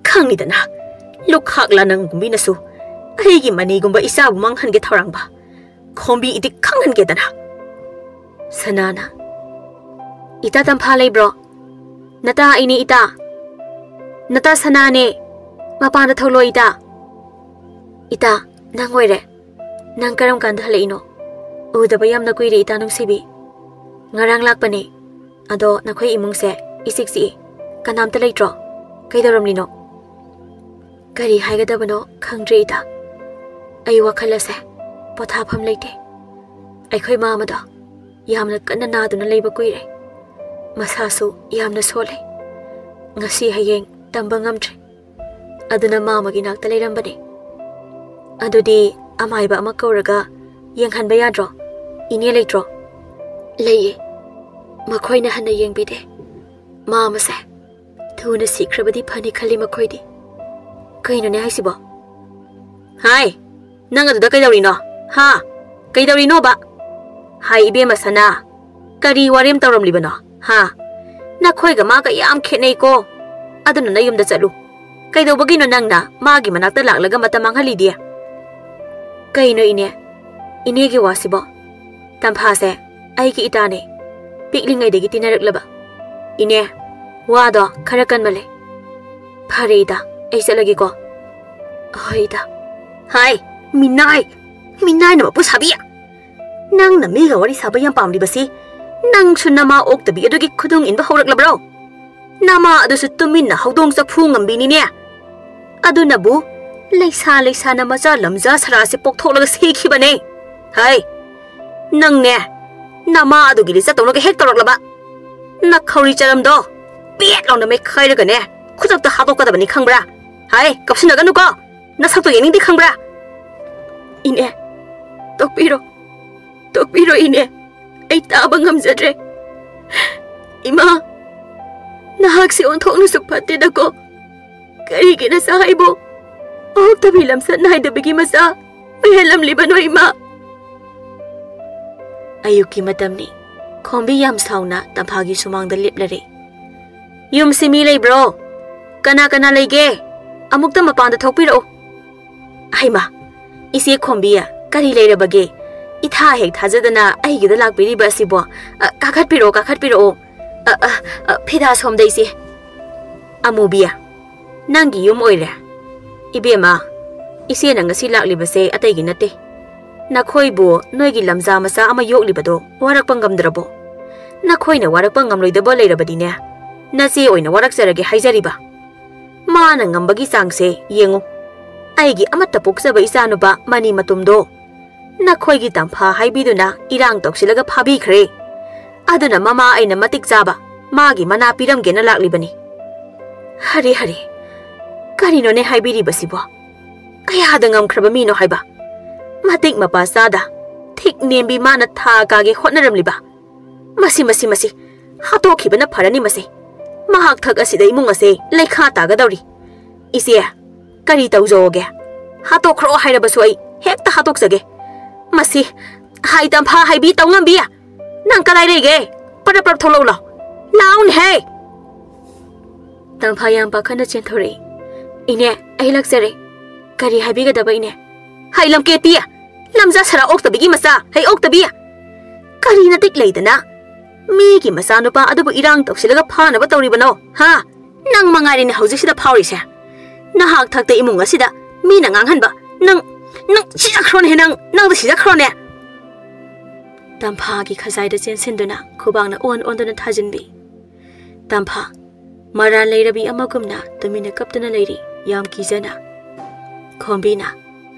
khangidana lukhakla nang gumbi nasu aigi mani gumba isa bu manghan ge thorangba khombi idi khanghan ge dana sanana ita tampha leibro nata ini ita nata sanane mapana tholo ita nang oire nang karam kan dhale ino udaba yamna kuire ita nung sibi ngarang lakpane ado nakhoi imungse Isiksi kanam talai tro kaidaram lino kari haigadabano khangdre ita ai wakhalase pothafam leite ai khoi ma amada yamna kanna naduna leiba kuire masasu yamna sole ngasi hayeng tamba ngamtre aduna mama gi nak talairam-bani adudi amaiba ama kauraga yenghanba yadro ine leitro leiye makhoina hana yengbide Mama se, thuna sikrabadi phani khali makhoidi. Kaino ne haisibo? Hai, nang aduda kaidauri no? Ha, kaidauri no ba? Hai ibe masana. Kari warem tawram libano? Ha, nakhoi ga ma ka yam khenei ko. Aduna na yumda chalu. Kaidau bagi no nang na magi manakta laklaga matamang halidi. Kaino ine? Ine gi wasibo. Tampha se, ai ki itane. Piklingai degi tinaraklaba. Ine wado kharakan male phareida aisa lagi ko hoida hai minai na mapu sabiya nang na mi ga wari sabayam pamli basi nang sunama oktabi adugi khudung inba horak labro nama adu su tumin na hodong sa phungam bini ne aduna bu leisa na macha lamja sara se poktholaga sekhi bane hai nang ne nama adugi lisa tonglaga hek torak laba nak khawri charam do piet long na me khai raga ne khujak ta hato kada bani khangbra hai kapsina ga nu ko na sak to yening di khangbra ine tokpiro ine ai ta bangam jadre ima na hak se on thok nu suk phatte da ko kari gi na sa haibo Oktabi lam san nai da bigi masa helam libano ima ayuki matamni khombi yam sauna tamphagi sumang da liplare yum simi lei bro kana leige amukta mapang da thokpiro aima isi khombi ya kari leira bage itha hek thajadana ai gi da lakpiri ba sibo kakhatpiro phida som deisi amubia nangi yum oire ibema isi na ngasi laklibase atai gi nate nakhoibo noigi lamza masa ama yoklibado warak pangamdrabo nakhoina warak pangamloidabo leirabadine nasi oina warak sarage haijariba mana ngambagi sangse yengu aigi amata pokjaba isanuba mani matumdo nakhoigi tampha haibiduna irang toksilaga phabi khre aduna mama aina matik jaba magi mana piramgena laklibani hari karino ne haibiri basibo kaya dangam khraba mino haiba matik mapasada thik nembi mana tha kage hotnaramliba masi hato khibana pharani masi mahak thak asida imung ase leikha taga dawri isia kari tawjoge hato khro hairabasoi hekta hatokjage masi hai tampha hai bi tongam bi nang kalai rege para par tholo la laun he tampha yam pakhana chenthore ine ai laksare kari habi ga daba ine hai lam ke tia lamja sara oktabi gi masa hai oktabi kari na tik leidana mi gi masa no pa adu irang toksilaga phana ba tawri bano ha nang mangari ne hauji sida phawri se na hak thakte imung asida mi na ngang han ba nang sija khron he nang da sija khron ne tampha gi khazai da chen sinduna khubang na on duna thajin bi tampha mara leirabi amagumna tumina kaptana leiri yam kijana khombina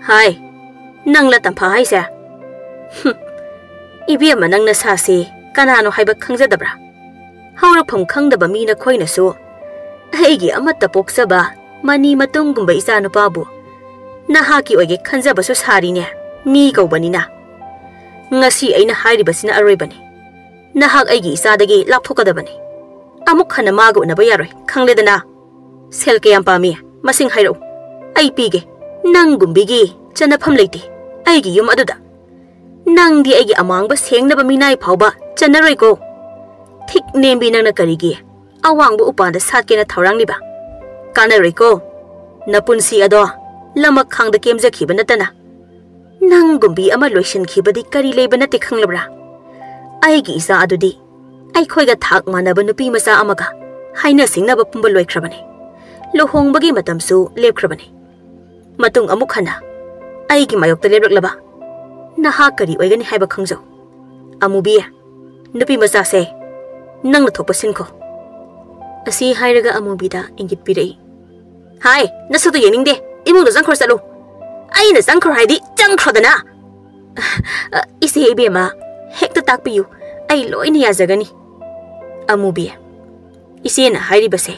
hai nang la tampha hai se ibi ma nang na sa se kanano haiba khangjadabra haurakpham khangdaba mi na khoina so heigi amata poksaba mani matung gumba isa no pabu naha ki oge khanjaba so sari ne mi kaubani na ngasi aina hairi basina aroi bani nahak aigi isa dagi lapthokadabani amuk khana maga unaba yaroi khangledana sel ke yam pami masing hairo ai pige nang gumbigi chanafam leiti aigi yum aduda nang di aigi amang ba sengnaba minai phauba chanaroi ko thik nembi nang na karigi awang bu upanda satke na thorang liba kanaroi ko napunsi ado lamak khangda kemja khibana tana nang gumbi ama loishin khibadi kari lebana te khanglabra aigi isa adudi ai khoiga thak manaba nupi masa amaga haina singnaba pumba loikrabani lohongbagi matamsu lepkrabani matung amuk khana aigi mayokta lebraklaba naha kari oigani haiba khangjo amubi nupi masa se nang na thokpa sinko asi hairaga amubida ingit pirei hai nasutu yeningde imungda jangkhor salu aina jangkhor haidi jangkhrodana isi ibema hekta takpiyu ai loina yazagani amubi isena hairi base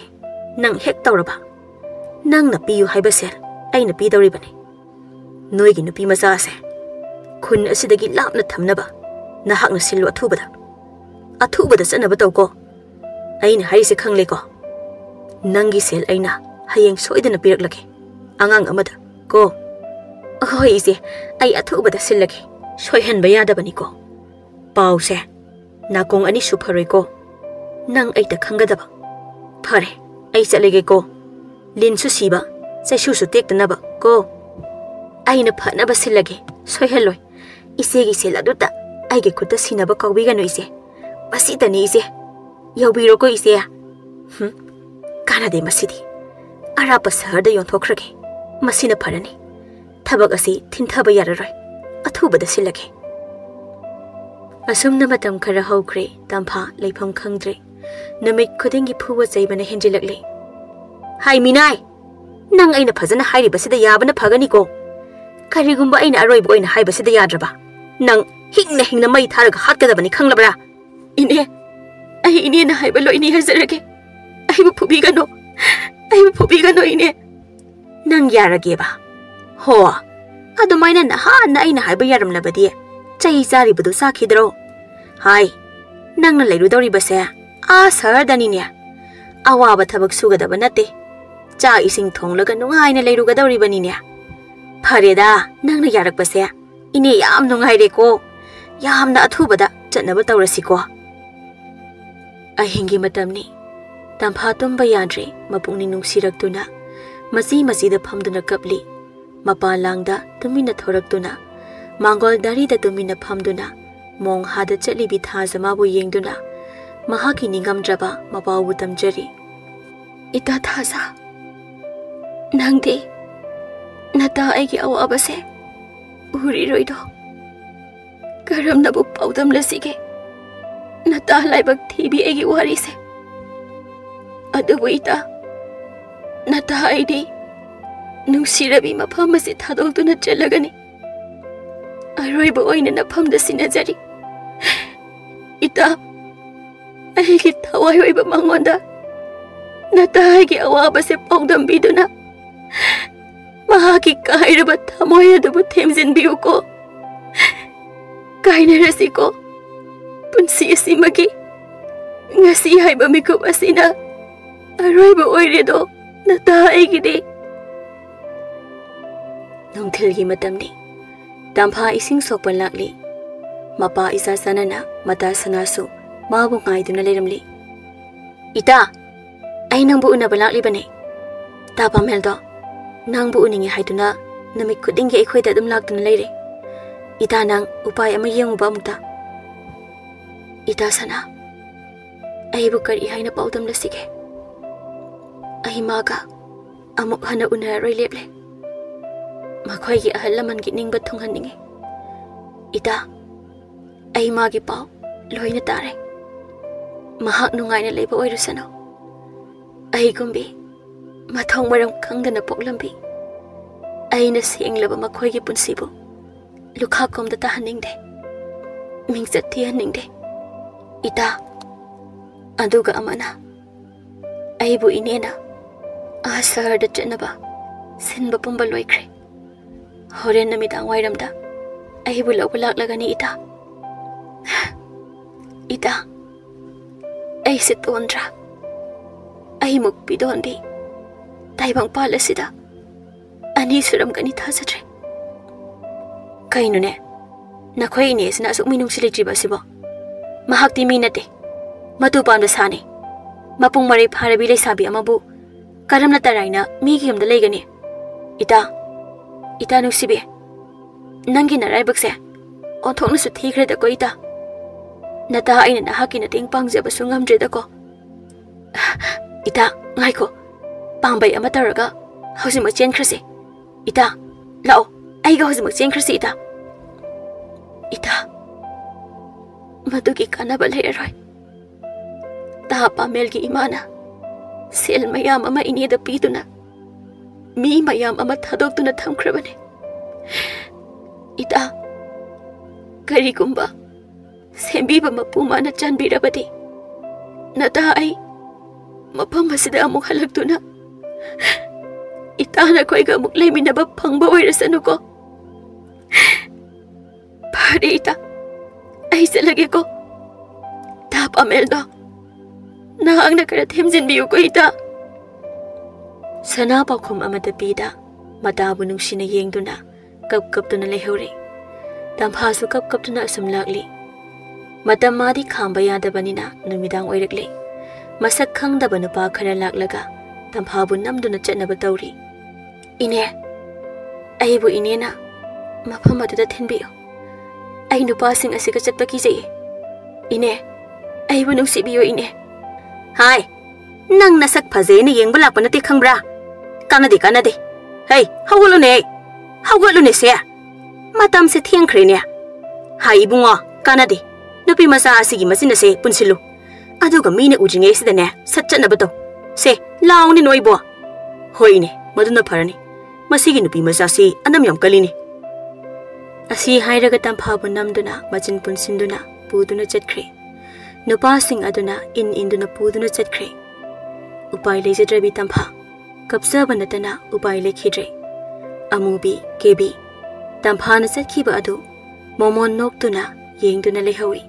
nang hek tawraba nang na piyu haibase aina pi dawribani noigi nupi masa se khun asidagi lapna thamnaba nahakna sillu athubada sanaba tawko aina hairi se khangle ko nangi sel aina hayeng soidana piraklake angang amada ko hoi ise ai athubada sillake soihanba yadabani ko pause nakong ani supharoi ko nang ai ta khangadaba phare ai chalege ko linsu siba saisu su tektanaba ko aina phanaba sillage soihaloi isegi seladuta aige khuta sinaba kawbiga no ise basitani ise yawbiro ko ise kanade masidi arapa sahar da yonthokhrage masina pharani thabak asi thinthaba yararoi athubada sillage asumna matam khara haukhre tampha leifam khangdre namik khudingi phuwa chaibana henjilakle hai minai nang aina phajana hairi basida yabana phagani ko karigumba aina aroi boina hai basida yadraba nang hingna mai tharaga hatkadabani khanglabra ine ai ine na haiba loini hazarage ai bu phubigano ine nang yarage ba ho adumaina na ha na aina haiba yaramlabadi chai jari budu sakhidro hai nang na leiru dori base a sardani ne awaba thabak sugadaba nate cha ising thonglaga nungai na leiru gadori bani ne phareda nang na yarak base ine yam nungai re ko yam na athubada chatnaba tawrasi ko ahingi matamni tampha tumba yadre mapungni nungsirak masida phamduna kapli mapalangda tumina thoraktuna mangol dari da tumina phamduna mong hada chali bi thajama bu yengduna mahaki ningamdraba mapawu tamjari ita thaza nangde nata aigi awabase uri roido karam nabu paudam lasige nata laibak thibi aigi wari se adubu ita nata aidi nungsirabi mafam ase thadoltuna chalagani aroiba oina nafamda sinajari ita aigi thawai oiba mangonda nata aigi awabase paudam biduna mahaki kairaba thamoy adubu themjinbiu ko kainarasi ko punsi asimagi ngasi haiba mikub asina aroiba oiredo nata aigide nongthilgi matamni Tampha ising sokpan lakli. Mapa isa sanana mata sanasu mabu ngaiduna leramli. Ita, ay nang buo na balakli bane. Tapa meldo, nang buo ningi haiduna namik kudingi ikoy dadum lakduna leire. Ita nang upay ama yung ba mukta. Ita sana, ay bukar ihay na paudam na sige. Ay maga, amuk hana una roy leble. Makoy gi ahal laman gining batong haningi. Ita, ay magi pao, loy na tare. Mahak nungay na laiba oy rusano. Ay gumbi, matong maram kang na poklambi. Ay nasing laba makoy gi punsibo. Lukha kom da tahaning de. Mingsat tihaning de. Ita, aduga amana. Ay bu inena. Asar da janaba. Sinba pumbaloy kre. Horen na mitang wairamda. Ay bu lawalak lagani ita. Ita. Ay sitondra. Ay mukpidondi. Taibang pala sida. Ani suram ganita sa tre. Kaino ne? Nakoy ini sinasok minong siligriba sibo. Mahakti minate. Matupam da sani. Mapung marip harabilay sabi amabu. Karam na taray na migiyam da laygani. Ita. Ita nung sibi. Nanggi naray bagse. Ontok na sutigred ako ita. Natahay na nahaki na ting pangjaba sungamdred ako. Ita, ngay ko. Pangbay ama taraga. Hausi magsiyan krasi. Ita, lao. Ay ka hausi magsiyan krasi ita. Ita, madugi ka na balay aroy. Tapa melgi imana. Sil mayam ama inida pito na. Mi mayam ama tadog to na tamkrabane. Ita, kari kumba. Sembi ba mapuma na chan birabati. Nataay, mapamasida among halagto na. Ita na ko ay gamuklay minabapang baway rasano ko. Pari ita, ay salagi ko. Tapa meldo. Nahang nakaratim sinbiyo ko ita. Sana pa kum amatapida, matabo nung sinayeng do na, kapkap do na lehori. Tampaso kapkap do na asamlagli. Matamadi kambaya da banina numidang oirakli. Masakhang da banupa kara laklaga, tampabo namdo na chat na batawri. Ine, ay bu ine na, mapamado da tinbiyo. Ay nupasing asika chat pakisay. Ine, ay bu nung sibiyo ine. Hai, nang nasak paze ni yeng balak panati khang bra. Kanade. Hey, hawalo ne siya. Matam se thiang khre niya. Hai bunga, kanade. Nupi masa asigi masina se punsilu. Aduga mine ujinge sida ne, satcha na bato. Se, laong ni noibo. Hoi ne, maduna parani. Masigi nupi masa si anam yam kalini. Asi hairaga tampabo namduna, machin punsinduna, puduna chatkre. Nupasing aduna induna puduna chatkre. Upay lejadrabi tampha. Kapsaba natana upay lekhidre. Amubi, kebi. Tampha na chatkiba adu. Momon noktuna, yengduna lehawi.